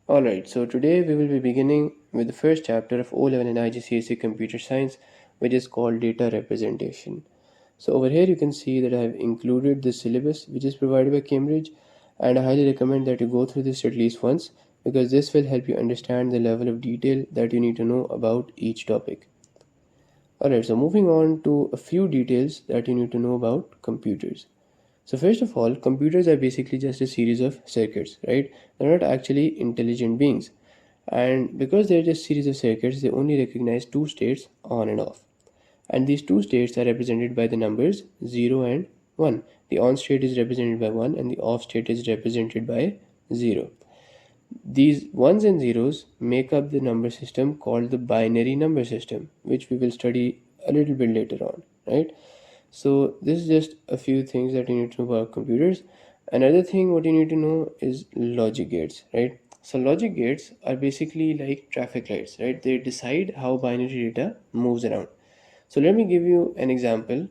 Alright, so today we will be beginning with the first chapter of O-level in IGCSE Computer Science, which is called Data Representation. So over here you can see that I have included the syllabus which is provided by Cambridge, and I highly recommend that you go through this at least once because this will help you understand the level of detail that you need to know about each topic. Alright, so moving on to a few details that you need to know about computers. So first of all, computers are basically just a series of circuits, right? They're not actually intelligent beings. And because they're just series of circuits, they only recognize two states, on and off. And these two states are represented by the numbers 0 and 1. The on state is represented by 1 and the off state is represented by 0. These ones and zeros make up the number system called the binary number system, which we will study a little bit later on, right? So this is just a few things that you need to know about computers. Another thing what you need to know is logic gates, right? So logic gates are basically like traffic lights, right? They decide how binary data moves around. So let me give you an example.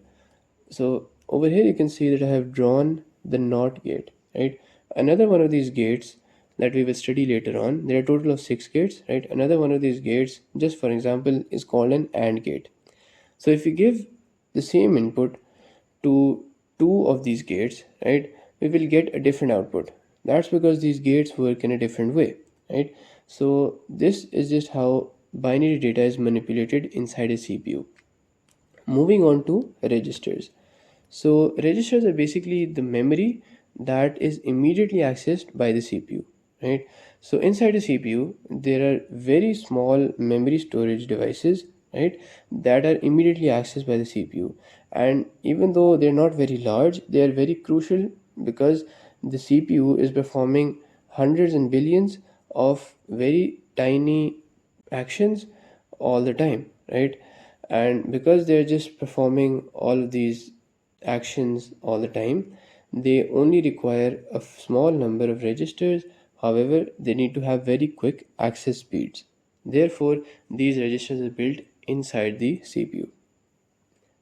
So over here you can see that I have drawn the NOT gate, right? Another one of these gates that we will study later on, there are a total of 6 gates, right? Another one of these gates, just for example, is called an AND gate. So if we give the same input to two of these gates, right, we will get a different output. That's because these gates work in a different way, right? So this is just how binary data is manipulated inside a CPU. Moving on to registers. So registers are basically the memory that is immediately accessed by the CPU, right? So inside a CPU, there are very small memory storage devices, right, that are immediately accessed by the CPU. And even though they're not very large, they are very crucial because the CPU is performing hundreds and billions of very tiny actions all the time, right? And because they're just performing all of these actions all the time, they only require a small number of registers. However, they need to have very quick access speeds. Therefore, these registers are built inside the CPU.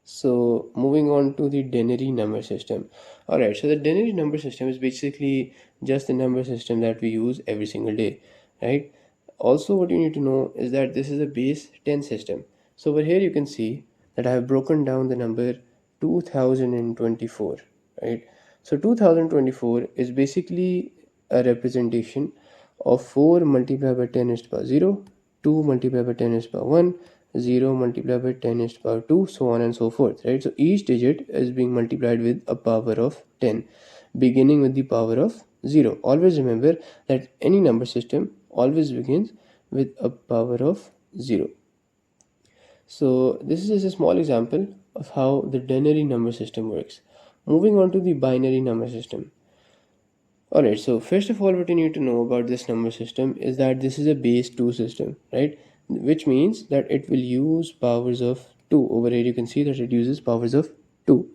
So moving on to the denary number system. Alright, so the denary number system is basically just the number system that we use every single day, right? Also, what you need to know is that this is a base 10 system. So over here you can see that I have broken down the number 2024, right? So 2024 is basically a representation of 4 multiplied by 10 raised to the power 0, 2 multiplied by 10 raised to the power 1, 0 multiplied by 10 raised to the power 2, so on and so forth, right? So each digit is being multiplied with a power of 10, beginning with the power of 0. Always remember that any number system always begins with a power of 0. So this is a small example of how the denary number system works. Moving on to the binary number system. Alright, so first of all, what you need to know about this number system is that this is a base 2 system, right? Which means that it will use powers of 2. Over here you can see that it uses powers of 2.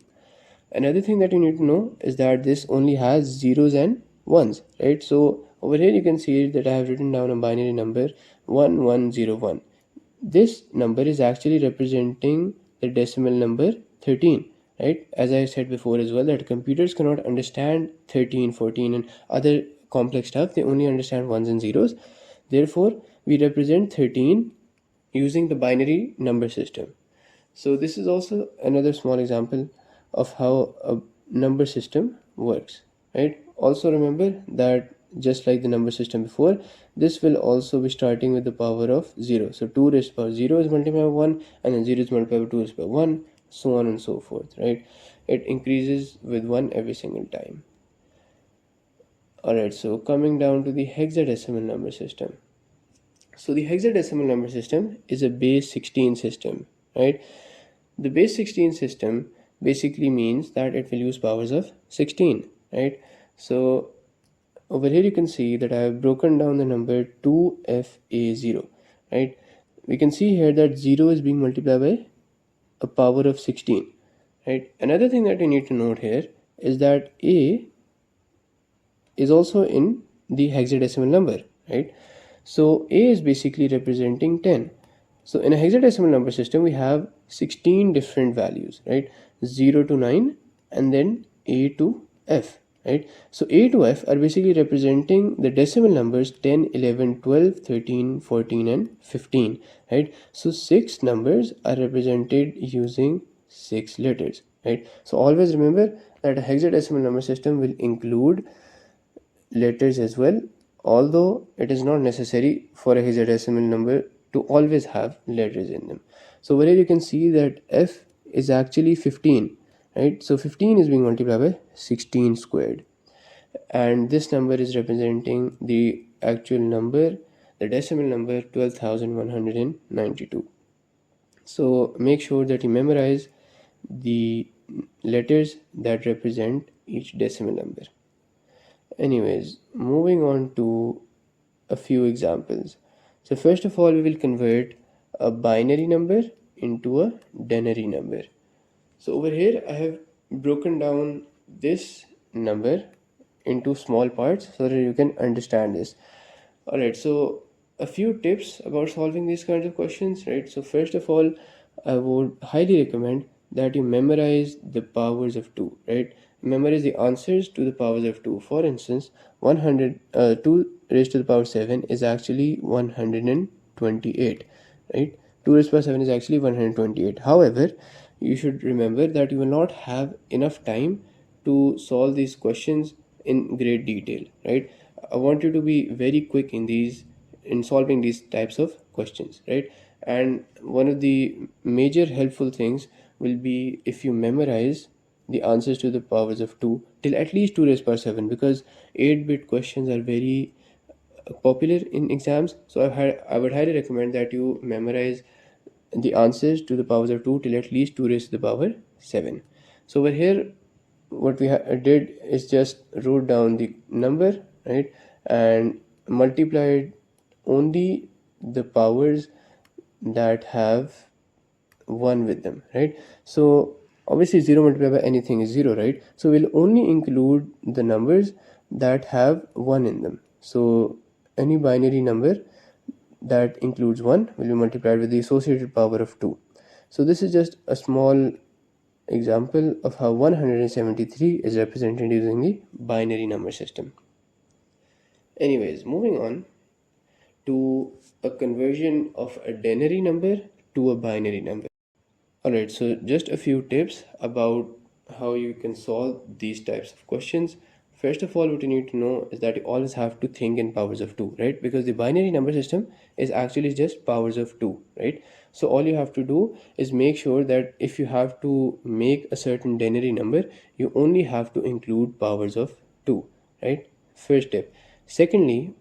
Another thing that you need to know is that this only has zeros and ones, right? So over here you can see that I have written down a binary number 1101. This number is actually representing the decimal number 13, right? As I said before as well, that computers cannot understand 13, 14 and other complex stuff. They only understand ones and zeros. Therefore, we represent 13 using the binary number system. So this is also another small example of how a number system works, right? Also remember that just like the number system before, this will also be starting with the power of 0. So 2 raised to the power 0 is multiplied by 1, and then 0 is multiplied by 2 raised to the power 1, so on and so forth, right? It increases with 1 every single time. Alright, so coming down to the hexadecimal number system. So the hexadecimal number system is a base 16 system, right? The base 16 system basically means that it will use powers of 16, right? So over here you can see that I have broken down the number 2FA0, right? We can see here that 0 is being multiplied by a power of 16, right? Another thing that you need to note here is that A is also in the hexadecimal number, right? So A is basically representing 10. So in a hexadecimal number system, we have 16 different values, right? 0 to 9 and then A to F. right? So A to F are basically representing the decimal numbers 10, 11, 12, 13, 14, and 15, right? So 6 numbers are represented using 6 letters, right? So always remember that a hexadecimal number system will include letters as well, although it is not necessary for a hexadecimal number to always have letters in them. So over here you can see that F is actually 15, right? So 15 is being multiplied by 16 squared, and this number is representing the actual number, the decimal number 12,192. So make sure that you memorize the letters that represent each decimal number. Anyways, moving on to a few examples. So first of all, we will convert a binary number into a denary number. So over here, I have broken down this number into small parts so that you can understand this. Alright, so a few tips about solving these kinds of questions, right? So first of all, I would highly recommend that you memorize the powers of 2, right? Memorize the answers to the powers of 2. For instance, 2 raised to the power 7 is actually 128, right? 2 raised to the power 7 is actually 128. However, you should remember that you will not have enough time to solve these questions in great detail, right? I want you to be very quick in solving these types of questions, right? And one of the major helpful things will be if you memorize the answers to the powers of 2 till at least 2 raised power 7, because 8-bit questions are very popular in exams. So I would highly recommend that you memorize the answers to the powers of 2 till at least 2 raised to the power 7. So over here, what we did is just wrote down the number, right, and multiplied only the powers that have 1 with them, right? So obviously 0 multiplied by anything is 0, right? So we'll only include the numbers that have 1 in them. So any binary number that includes 1 will be multiplied with the associated power of 2. So this is just a small example of how 173 is represented using the binary number system. Anyways, moving on to a conversion of a denary number to a binary number. Alright, so just a few tips about how you can solve these types of questions. First of all, what you need to know is that you always have to think in powers of 2, right? Because the binary number system is actually just powers of 2, right? So all you have to do is make sure that if you have to make a certain denary number, you only have to include powers of 2, right? First tip. Secondly,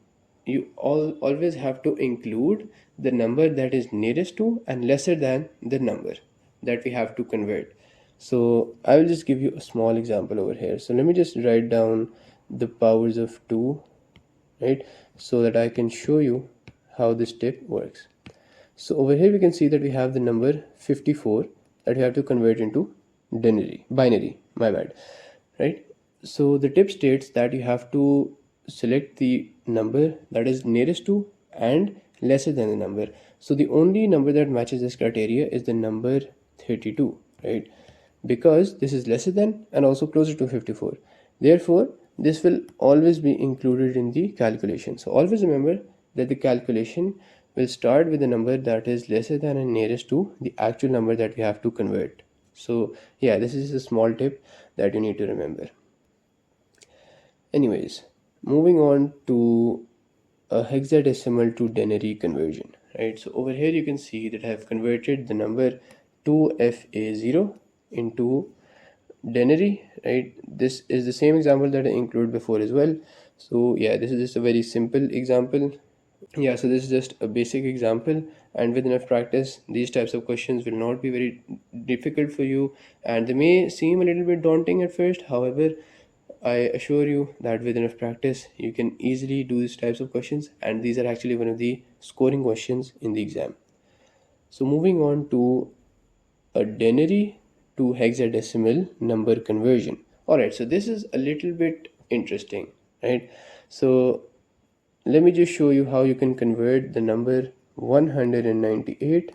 you always have to include the number that is nearest to and lesser than the number that we have to convert. So I will just give you a small example over here. So let me just write down the powers of 2, right, so that I can show you how this tip works. So over here we can see that we have the number 54 that we have to convert into binary, my bad, right? So the tip states that you have to select the number that is nearest to and lesser than the number. So the only number that matches this criteria is the number 32, right? Because this is lesser than and also closer to 54. Therefore, this will always be included in the calculation. So always remember that the calculation will start with the number that is lesser than and nearest to the actual number that we have to convert. So yeah, this is a small tip that you need to remember. Anyways, moving on to a hexadecimal to denary conversion, right? So over here you can see that I have converted the number 2FA0 into denary, right? This is the same example that I included before as well. So yeah, this is just a very simple example. Yeah, so this is just a basic example, and with enough practice these types of questions will not be very difficult for you, and they may seem a little bit daunting at first. However, I assure you that with enough practice you can easily do these types of questions, and these are actually one of the scoring questions in the exam. So moving on to a denary to hexadecimal number conversion. Alright, so this is a little bit interesting, right? So let me just show you how you can convert the number 198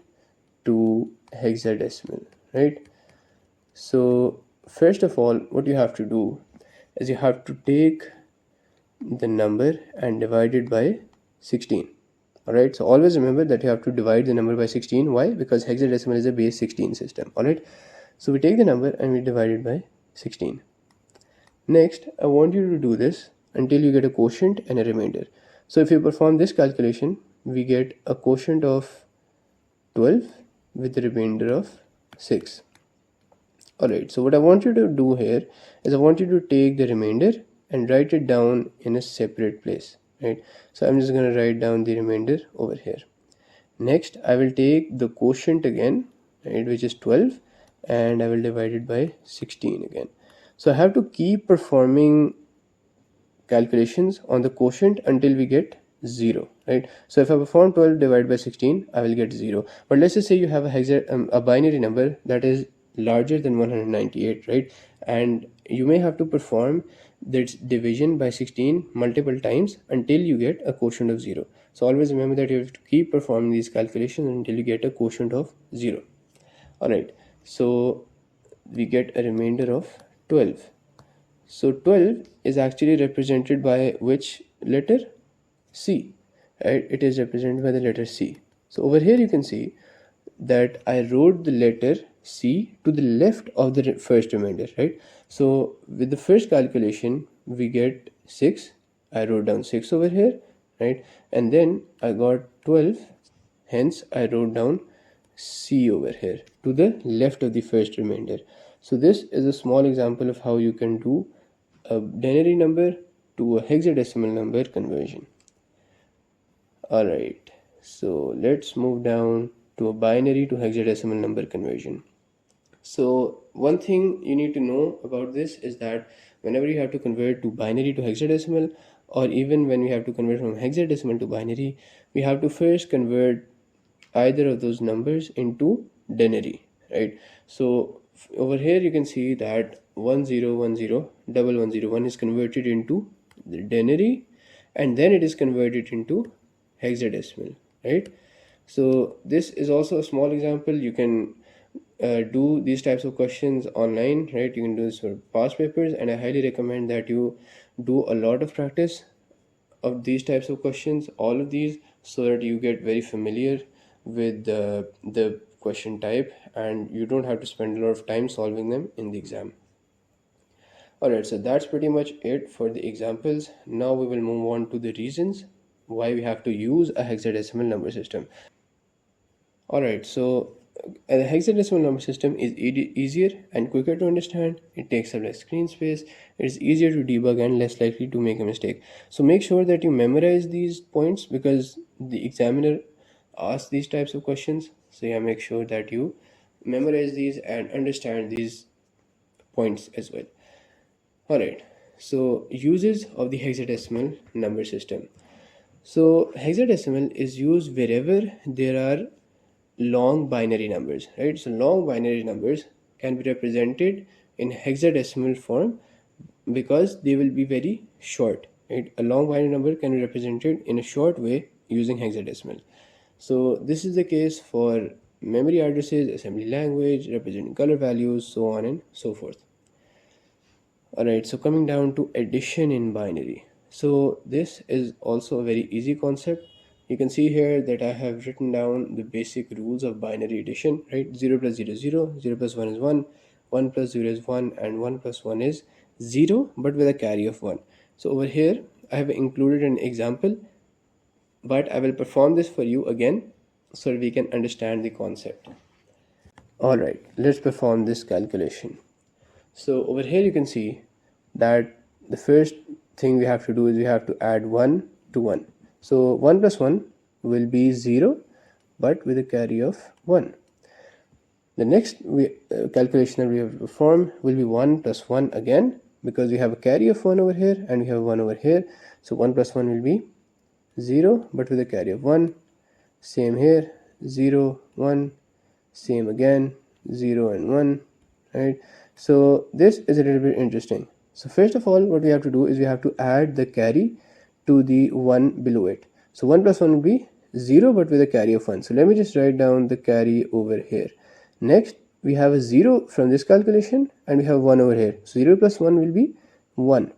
to hexadecimal, right? So first of all, what you have to do is you have to take the number and divide it by 16. Alright, so always remember that you have to divide the number by 16. Why? Because hexadecimal is a base 16 system. Alright, so we take the number and we divide it by 16. Next, I want you to do this until you get a quotient and a remainder. So if you perform this calculation, we get a quotient of 12 with the remainder of 6. Alright, so what I want you to do here is I want you to take the remainder and write it down in a separate place. Right, so I'm just going to write down the remainder over here. Next, I will take the quotient again, right, which is 12, and I will divide it by 16 again. So I have to keep performing calculations on the quotient until we get 0, right? So if I perform 12 divided by 16, I will get 0. But let's just say you have a binary number that is larger than 198, right? And you may have to perform this division by 16 multiple times until you get a quotient of 0. So always remember that you have to keep performing these calculations until you get a quotient of 0. Alright, so we get a remainder of 12. So 12 is actually represented by which letter? C, right? It is represented by the letter C. So over here you can see that I wrote the letter C to the left of the first remainder, right? So with the first calculation, we get 6. I wrote down 6 over here, right? And then I got 12. Hence, I wrote down C over here to the left of the first remainder. So this is a small example of how you can do a binary number to a hexadecimal number conversion. Alright, so let's move down to a binary to hexadecimal number conversion. So one thing you need to know about this is that whenever you have to convert to binary to hexadecimal, or even when we have to convert from hexadecimal to binary, we have to first convert either of those numbers into denary, right? So over here you can see that 1010 1101 is converted into the denary, and then it is converted into hexadecimal, right? So this is also a small example. You can do these types of questions online, right? You can do this for past papers, and I highly recommend that you do a lot of practice of these types of questions, all of these, so that you get very familiar with the question type and you don't have to spend a lot of time solving them in the exam. Alright, so that's pretty much it for the examples. Now we will move on to the reasons why we have to use a hexadecimal number system. Alright, so a hexadecimal number system is easier and quicker to understand. It takes up less screen space. It is easier to debug and less likely to make a mistake. So make sure that you memorize these points because the examiner asks these types of questions. So yeah, make sure that you memorize these and understand these points as well. Alright, so uses of the hexadecimal number system. So hexadecimal is used wherever there are long binary numbers, right? So long binary numbers can be represented in hexadecimal form because they will be very short, right? A long binary number can be represented in a short way using hexadecimal. So this is the case for memory addresses, assembly language, representing color values, so on and so forth. Alright, so coming down to addition in binary. So this is also a very easy concept. You can see here that I have written down the basic rules of binary addition, right? 0 plus 0 is 0, 0 plus 1 is 1, 1 plus 0 is 1, and 1 plus 1 is 0, but with a carry of 1. So over here, I have included an example, but I will perform this for you again so we can understand the concept. Alright, let's perform this calculation. So over here you can see that the first thing we have to do is we have to add 1 to 1. So 1 plus 1 will be 0, but with a carry of 1. The next calculation that we have to perform will be 1 plus 1 again, because we have a carry of 1 over here and we have 1 over here. So 1 plus 1 will be 0, but with a carry of 1. Same here, 0, 1, same again, 0 and 1, right? So this is a little bit interesting. So first of all, what we have to do is we have to add the carry to the 1 below it. So 1 plus 1 will be 0, but with a carry of 1. So let me just write down the carry over here. Next, we have a 0 from this calculation and we have 1 over here. So 0 plus 1 will be 1.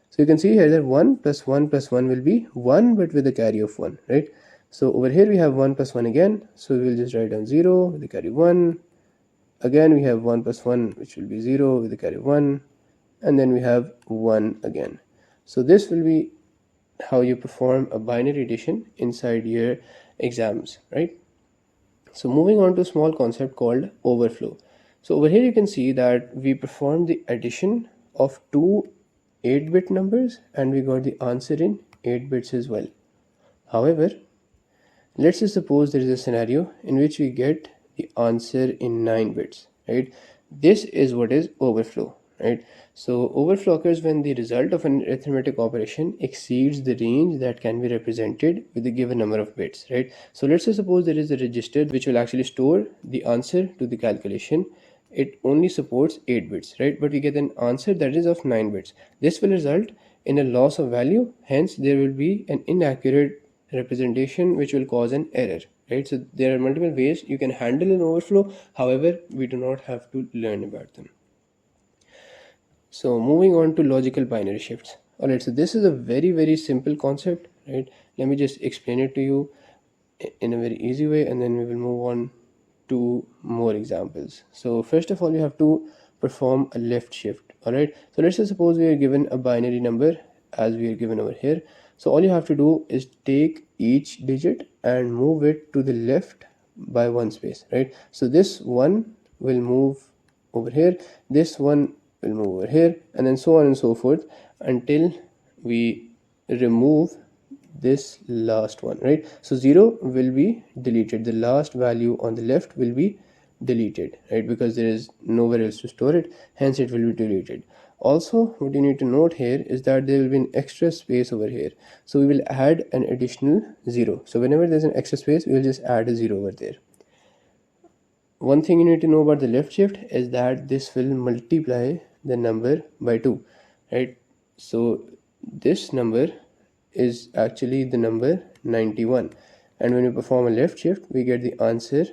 So you can see here that 1 plus 1 plus 1 will be 1, but with a carry of 1, right? So over here we have 1 plus 1 again, so we will just write down 0 with the carry 1. Again we have 1 plus 1, which will be 0 with the carry 1, and then we have 1 again. So this will be how you perform a binary addition inside your exams, right? So moving on to a small concept called overflow. So over here you can see that we performed the addition of two 8-bit numbers and we got the answer in 8 bits as well. However, let's just suppose there is a scenario in which we get the answer in 9 bits, right? This is what is overflow, right? So overflow occurs when the result of an arithmetic operation exceeds the range that can be represented with a given number of bits, right? So let's just suppose there is a register which will actually store the answer to the calculation. It only supports 8 bits, right? But we get an answer that is of 9 bits. This will result in a loss of value, hence there will be an inaccurate representation which will cause an error, right? So there are multiple ways you can handle an overflow. However, we do not have to learn about them. So moving on to logical binary shifts. Alright, so this is a very simple concept, right? Let me just explain it to you in a very easy way, and then we will move on to more examples. So first of all, you have to perform a left shift. Alright, so let's just suppose we are given a binary number as we are given over here. So all you have to do is take each digit and move it to the left by one space, right? So this one will move over here, this one will move over here, and then so on and so forth until we remove this last one, right? So 0 will be deleted, the last value on the left will be deleted, right? Because there is nowhere else to store it, hence it will be deleted. Also, what you need to note here is that there will be an extra space over here, so we will add an additional 0. So whenever there's an extra space, we will just add a 0 over there. One thing you need to know about the left shift is that this will multiply the number by 2, right? So this number is actually the number 91, and when we perform a left shift we get the answer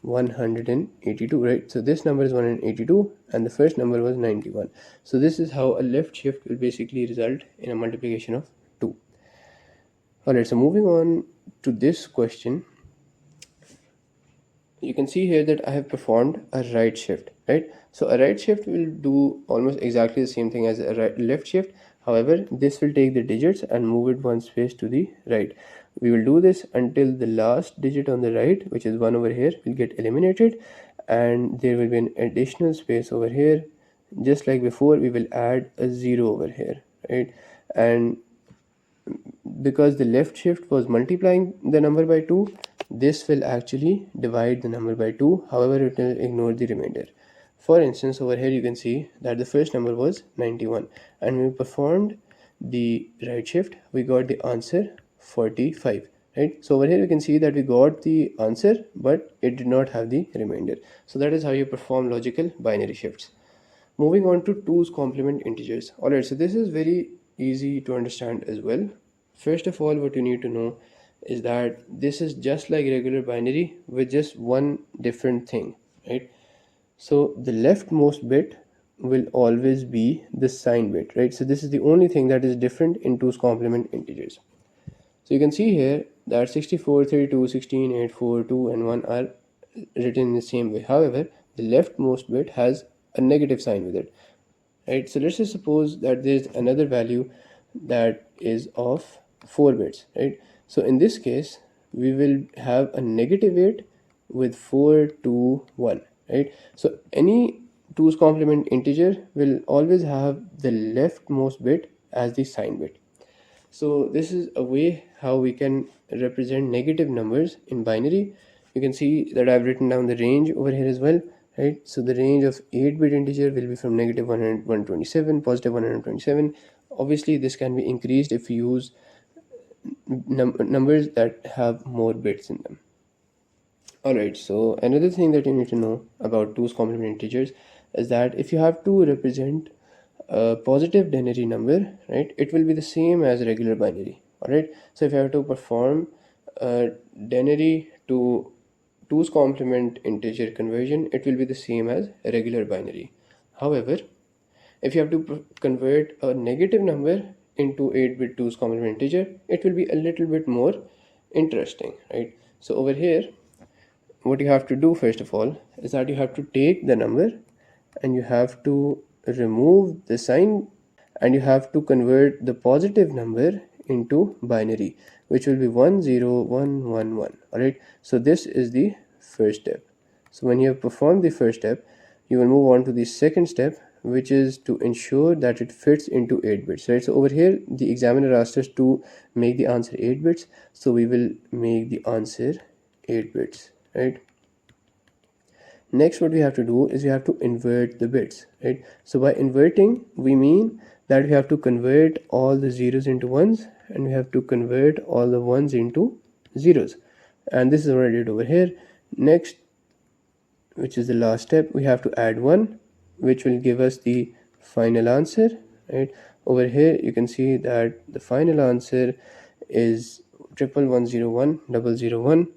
182, right? So this number is 182 and the first number was 91. So this is how a left shift will basically result in a multiplication of 2. Alright, so moving on to this question, you can see here that I have performed a right shift, right? So a right shift will do almost exactly the same thing as a left shift. However, this will take the digits and move it one space to the right. We will do this until the last digit on the right, which is 1 over here, will get eliminated, and there will be an additional space over here. Just like before, we will add a 0 over here, right? And because the left shift was multiplying the number by 2, this will actually divide the number by 2. However, it will ignore the remainder. For instance, over here you can see that the first number was 91, and when we performed the right shift we got the answer 45, right? So over here you can see that we got the answer but it did not have the remainder. So that is how you perform logical binary shifts. Moving on to 2's complement integers. Alright, so this is very easy to understand as well. First of all, what you need to know is that this is just like regular binary with just one different thing, right? So the leftmost bit will always be the sign bit, right? So this is the only thing that is different in 2's complement integers. So you can see here that 64, 32, 16, 8, 4, 2 and 1 are written in the same way. However, the leftmost bit has a negative sign with it, right? So let's just suppose that there's another value that is of 4 bits, right? So in this case we will have a negative 8 with 4, 2, 1, right? So any 2's complement integer will always have the leftmost bit as the sign bit. So this is a way how we can represent negative numbers in binary. You can see that I've written down the range over here as well, right? So the range of 8-bit integer will be from negative 127, positive 127. Obviously this can be increased if you use numbers that have more bits in them. Alright, so another thing that you need to know about 2's complement integers is that if you have to represent a positive denary number, right, it will be the same as regular binary. Alright, so if you have to perform a denary to 2's complement integer conversion, it will be the same as a regular binary. However, If you have to convert a negative number into 8-bit 2's complement integer, it will be a little bit more interesting, right? So over here, what you have to do first of all is that you have to take the number and you have to remove the sign, and you have to convert the positive number into binary, which will be 10111. All right, so this is the first step. So when you have performed the first step, you will move on to the second step, which is to ensure that it fits into 8 bits, right? So over here the examiner asked us to make the answer 8 bits, so we will make the answer 8 bits, right? Next, what we have to do is we have to invert the bits, right? So by inverting, we mean that we have to convert all the zeros into ones, and we have to convert all the ones into zeros. And this is what I did over here. Next, which is the last step, we have to add 1, which will give us the final answer, right? Over here, you can see that the final answer is 11101,001,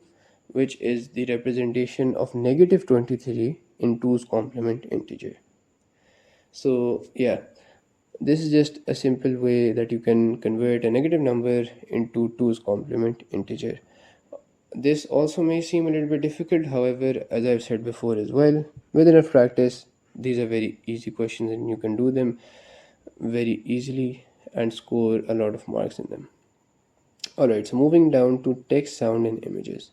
which is the representation of negative 23 in 2's complement integer. So yeah, this is just a simple way that you can convert a negative number into 2's complement integer. This also may seem a little bit difficult, however, as I've said before as well, with enough practice, these are very easy questions and you can do them very easily and score a lot of marks in them. Alright, so moving down to text, sound, and images.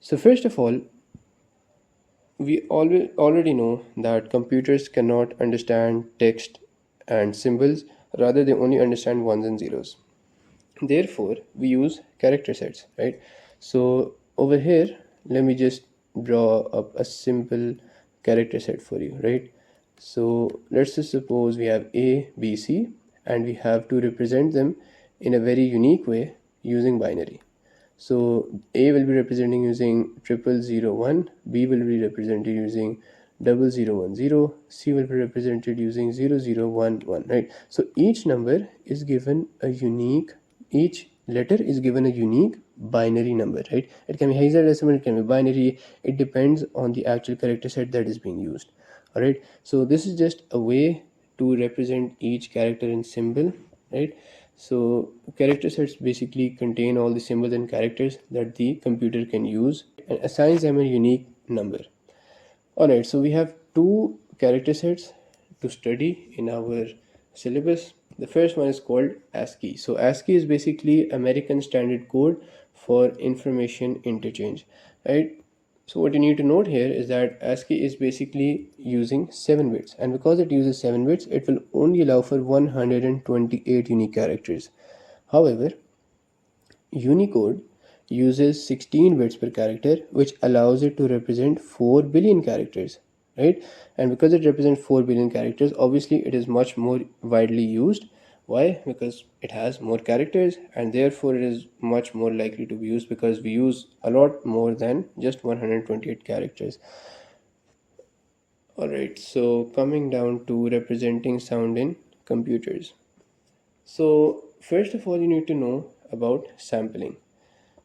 So first of all, we already know that computers cannot understand text and symbols, rather they only understand ones and zeros. Therefore, we use character sets, right? So over here, let me just draw up a simple character set for you, right? So let's just suppose we have A, B, C, and we have to represent them in a very unique way using binary. So A will be representing using 0001, B will be represented using 0010, C will be represented using 0011, right? So each number is given a unique, each letter is given a unique binary number, right? It can be hexadecimal, it can be binary, it depends on the actual character set that is being used. All right, so this is just a way to represent each character in symbol, right? So character sets basically contain all the symbols and characters that the computer can use and assigns them a unique number. Alright, so we have two character sets to study in our syllabus. The first one is called ASCII. So ASCII is basically American Standard Code for Information Interchange, right? So what you need to note here is that ASCII is basically using 7 bits, and because it uses 7 bits, it will only allow for 128 unique characters. However, Unicode uses 16 bits per character, which allows it to represent 4 billion characters, right? And because it represents 4 billion characters, obviously it is much more widely used. Why? Because it has more characters, and therefore it is much more likely to be used, because we use a lot more than just 128 characters. Alright, so coming down to representing sound in computers. So first of all, you need to know about sampling.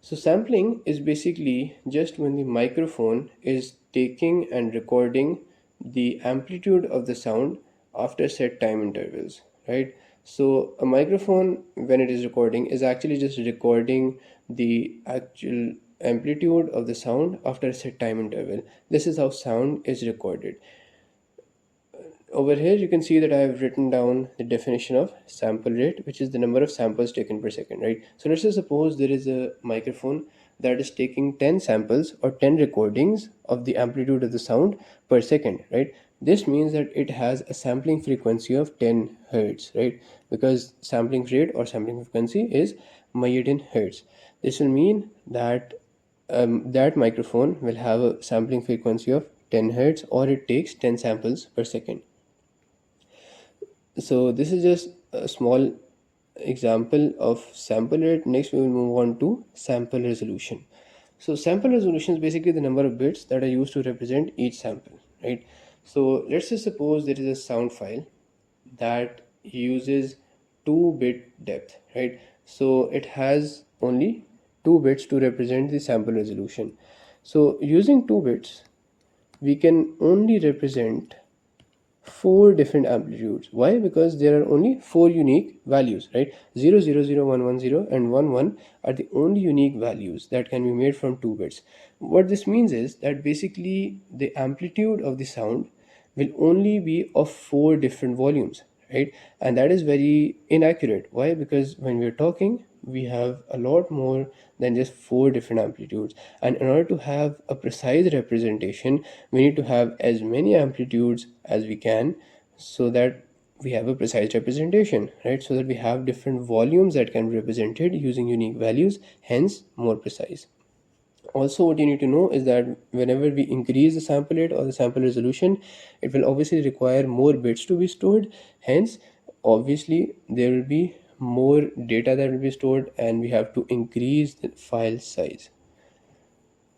So sampling is basically just when the microphone is taking and recording the amplitude of the sound after set time intervals, right? So a microphone, when it is recording, is actually just recording the actual amplitude of the sound after a set time interval. This is how sound is recorded. Over here you can see that I have written down the definition of sample rate, which is the number of samples taken per second, right? So let's just suppose there is a microphone that is taking 10 samples or 10 recordings of the amplitude of the sound per second, right? This means that it has a sampling frequency of 10 hertz, right? Because sampling rate or sampling frequency is measured in hertz. This will mean that that microphone will have a sampling frequency of 10 hertz, or it takes 10 samples per second. So this is just a small example of sample rate. Next we will move on to sample resolution. So sample resolution is basically the number of bits that are used to represent each sample, right? So let's just suppose there is a sound file that uses 2-bit depth, right? So it has only 2 bits to represent the sample resolution. So using 2 bits, we can only represent four different amplitudes. Why? Because there are only four unique values, right? 0, 0, 0, 1, 1, 0 and 1, 1 are the only unique values that can be made from 2 bits. What this means is that basically the amplitude of the sound will only be of four different volumes, right? And that is very inaccurate. Why? Because when we're talking, we have a lot more than just four different amplitudes, and in order to have a precise representation, we need to have as many amplitudes as we can, so that we have a precise representation, right? So that we have different volumes that can be represented using unique values, hence more precise. Also, what you need to know is that whenever we increase the sample rate or the sample resolution, it will obviously require more bits to be stored. Hence, obviously, there will be more data that will be stored, and we have to increase the file size.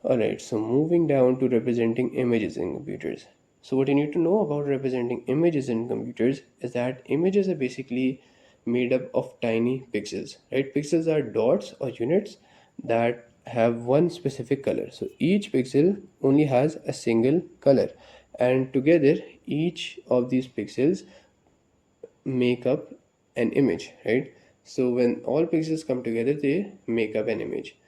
Alright, so moving down to representing images in computers. So what you need to know about representing images in computers is that images are basically made up of tiny pixels, right? Pixels are dots or units that have one specific color. So each pixel only has a single color, and together each of these pixels make up an image, right? So when all pixels come together, they make up an image.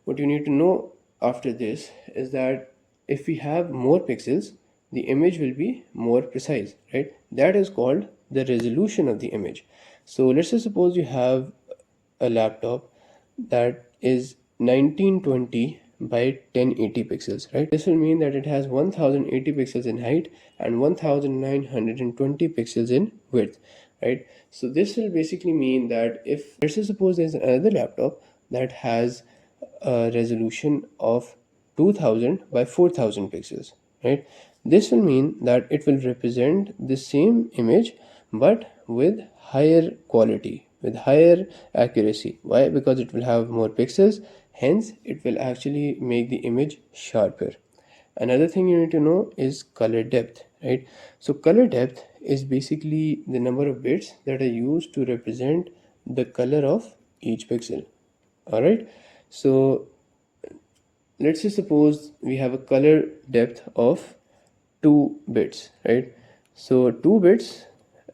What you need to know after this is that if we have more pixels, the image will be more precise, right? That is called the resolution of the image. So let's say suppose you have a laptop that is 1920 by 1080 pixels, right? This will mean that it has 1080 pixels in height and 1920 pixels in width, right? So this will basically mean that if, let's say suppose there's another laptop that has a resolution of 2000 by 4000 pixels, right? This will mean that it will represent the same image but with higher quality, with higher accuracy. Why? Because it will have more pixels, hence it will actually make the image sharper. Another thing you need to know is color depth, right? So color depth is basically the number of bits that are used to represent the color of each pixel. All right, so let's say suppose we have a color depth of 2 bits, right? So 2 bits,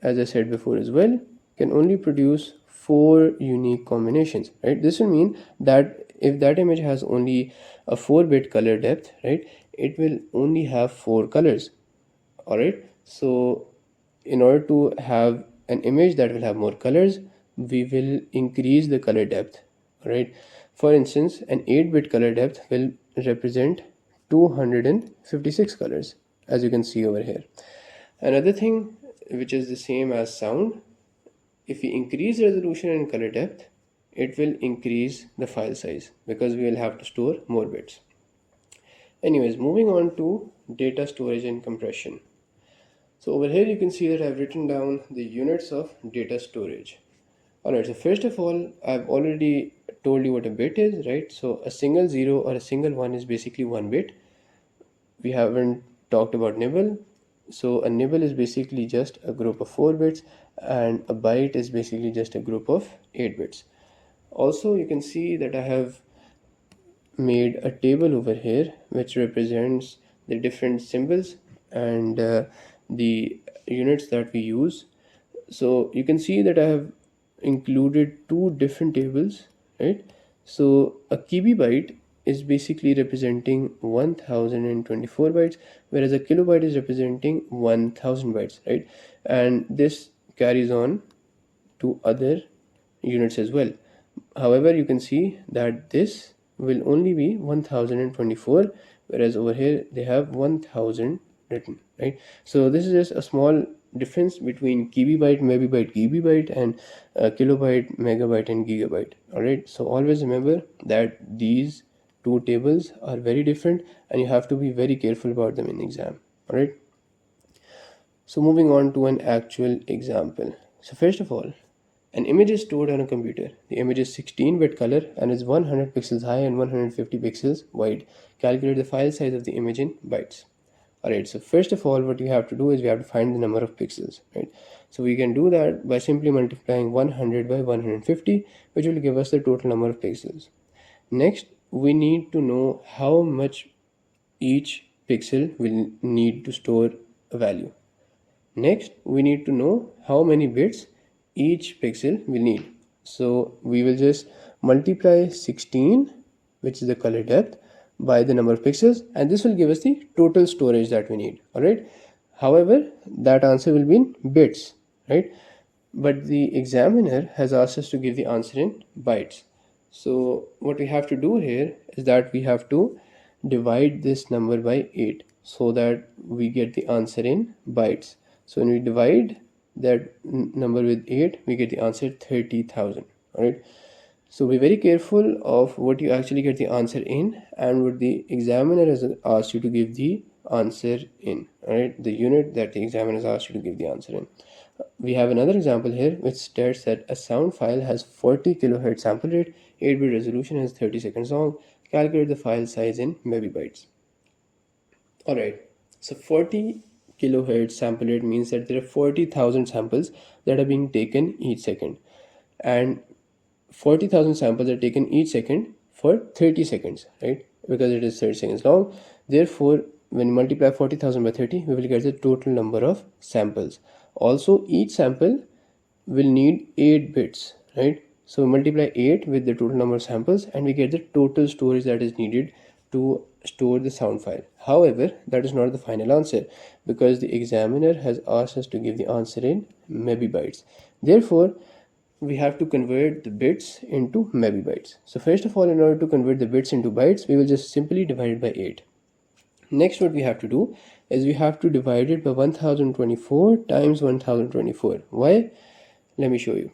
as I said before as well, can only produce 4 unique combinations, right? This will mean that if that image has only a 4-bit color depth, right, it will only have 4 colors. All right, so in order to have an image that will have more colors, we will increase the color depth. All right, for instance, an 8-bit color depth will represent 256 colors, as you can see over here. Another thing which is the same as sound, if we increase resolution and color depth, it will increase the file size because we will have to store more bits. Anyways, moving on to data storage and compression. So over here you can see that I've written down the units of data storage. Alright, so first of all, I've already told you what a bit is, right? So a single 0 or a single 1 is basically 1 bit. We haven't talked about nibble. So a nibble is basically just a group of 4 bits, and a byte is basically just a group of 8 bits. Also, you can see that I have made a table over here which represents the different symbols and the units that we use. So you can see that I have included 2 different tables, right? So a kilobyte is basically representing 1024 bytes, whereas a kilobyte is representing 1000 bytes, right? And this carries on to other units as well. However, you can see that this will only be 1024, whereas over here they have 1000 written, right? So this is just a small difference between kilobyte, megabyte, gigabyte, and kilobyte, megabyte, and gigabyte. All right, so always remember that these 2 tables are very different and you have to be very careful about them in the exam. All right, so moving on to an actual example. So first of all, an image is stored on a computer. The image is 16-bit color and is 100 pixels high and 150 pixels wide. Calculate the file size of the image in bytes. Alright, so first of all, what we have to do is we have to find the number of pixels, right? So we can do that by simply multiplying 100 by 150, which will give us the total number of pixels. Next, we need to know how much each pixel will need to store a value. Next, we need to know how many bits each pixel will need. So we will just multiply 16, which is the color depth, by the number of pixels, and this will give us the total storage that we need. Alright. However, that answer will be in bits, right? But the examiner has asked us to give the answer in bytes. So what we have to do here is that we have to divide this number by 8 so that we get the answer in bytes. So when we divide that number with 8, we get the answer 30,000. Alright. So be very careful of what you actually get the answer in and what the examiner has asked you to give the answer in. Alright, the unit that the examiner has asked you to give the answer in. We have another example here which states that a sound file has 40 kilohertz sample rate, 8-bit resolution, has 30 seconds long. Calculate the file size in megabytes. Alright, so 40 kilohertz sample rate means that there are 40,000 samples that are being taken each second, and 40,000 samples are taken each second for 30 seconds, right? Because it is 30 seconds long. Therefore, when you multiply 40,000 by 30, we will get the total number of samples. Also, each sample will need 8 bits, right? So multiply 8 with the total number of samples and we get the total storage that is needed to store the sound file. However, that is not the final answer because the examiner has asked us to give the answer in megabytes. Therefore, we have to convert the bits into megabytes. So first of all, in order to convert the bits into bytes, we will just simply divide it by 8. Next, what we have to do is we have to divide it by 1024 times 1024. Why? Let me show you.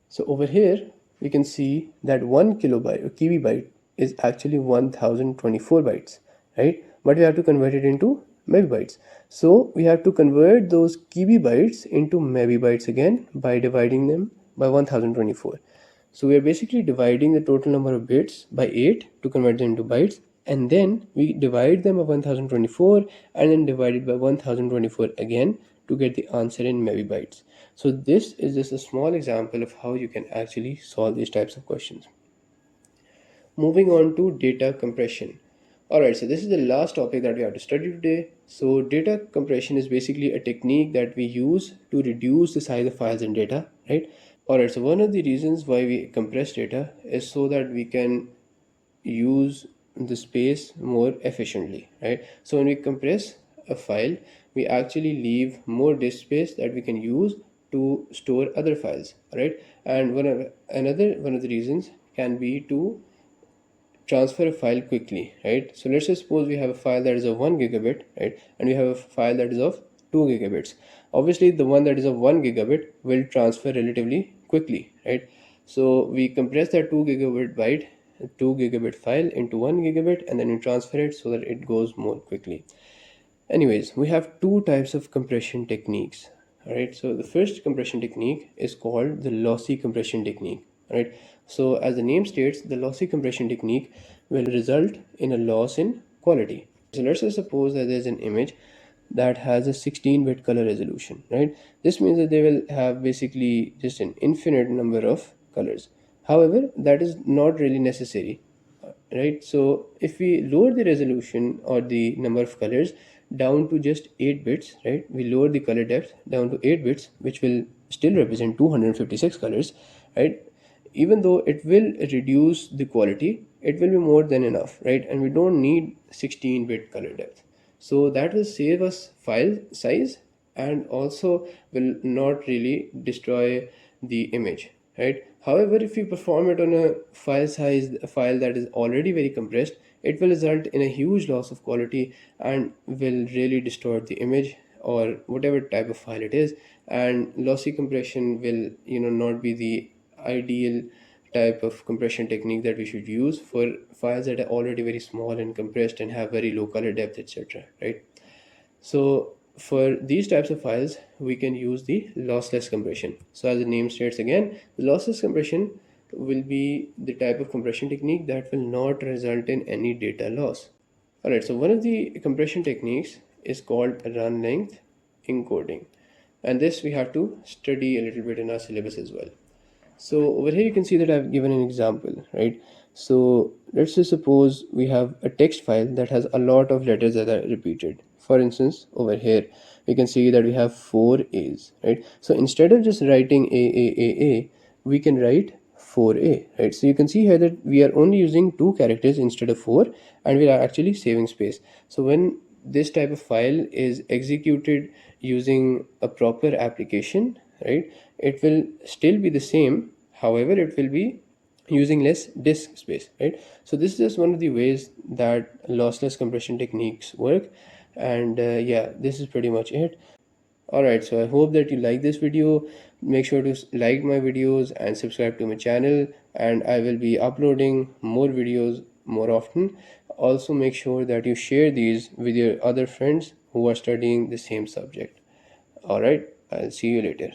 So over here, we can see that 1 kilobyte or kilobyte is actually 1024 bytes, right? But we have to convert it into megabytes. So we have to convert those kilobytes into megabytes again by dividing them by 1024. So we are basically dividing the total number of bits by 8 to convert them into bytes, and then we divide them by 1024 and then divide it by 1024 again to get the answer in megabytes. So this is just a small example of how you can actually solve these types of questions. Moving on to data compression. Alright, so this is the last topic that we have to study today. So data compression is basically a technique that we use to reduce the size of files and data, right? Alright, so one of the reasons why we compress data is so that we can use the space more efficiently, right? So when we compress a file, we actually leave more disk space that we can use to store other files, right? And one of the reasons can be to transfer a file quickly, right? So let's just suppose we have a file that is of 1 gigabit, right? And we have a file that is of 2 gigabits. Obviously, the one that is of 1 gigabit will transfer relatively quickly, right? So we compress that 2 gigabit file into 1 gigabit and then we transfer it so that it goes more quickly. Anyways, we have two types of compression techniques. Alright, so the first compression technique is called the lossy compression technique. Alright, so as the name states, the lossy compression technique will result in a loss in quality. So let's just suppose that there's an image that has a 16-bit color resolution, right? This means that they will have basically just an infinite number of colors. However, that is not really necessary, right? So if we lower the resolution or the number of colors down to just 8 bits, right? We lower the color depth down to 8 bits, which will still represent 256 colors, right? Even though it will reduce the quality, it will be more than enough, right? And we don't need 16-bit color depth. So that will save us file size and also will not really destroy the image, right? However, if you perform it on a file that is already very compressed, it will result in a huge loss of quality and will really distort the image or whatever type of file it is. And lossy compression will, not be the ideal type of compression technique that we should use for files that are already very small and compressed and have very low color depth, etc., right? So for these types of files, we can use the lossless compression. So as the name states again, the lossless compression will be the type of compression technique that will not result in any data loss. Alright, so one of the compression techniques is called run length encoding, and this we have to study a little bit in our syllabus as well. So over here you can see that I've given an example, right? So let's just suppose we have a text file that has a lot of letters that are repeated. For instance, over here we can see that we have 4 A's, right? So instead of just writing A, we can write 4A, right? So you can see here that we are only using 2 characters instead of 4, and we are actually saving space. So when this type of file is executed using a proper application, right, it will still be the same. However, it will be using less disk space, right? So this is just one of the ways that lossless compression techniques work. And yeah, this is pretty much it. All right, so I hope that you like this video. Make sure to like my videos and subscribe to my channel, and I will be uploading more videos more often. Also, make sure that you share these with your other friends who are studying the same subject. All right, I'll see you later.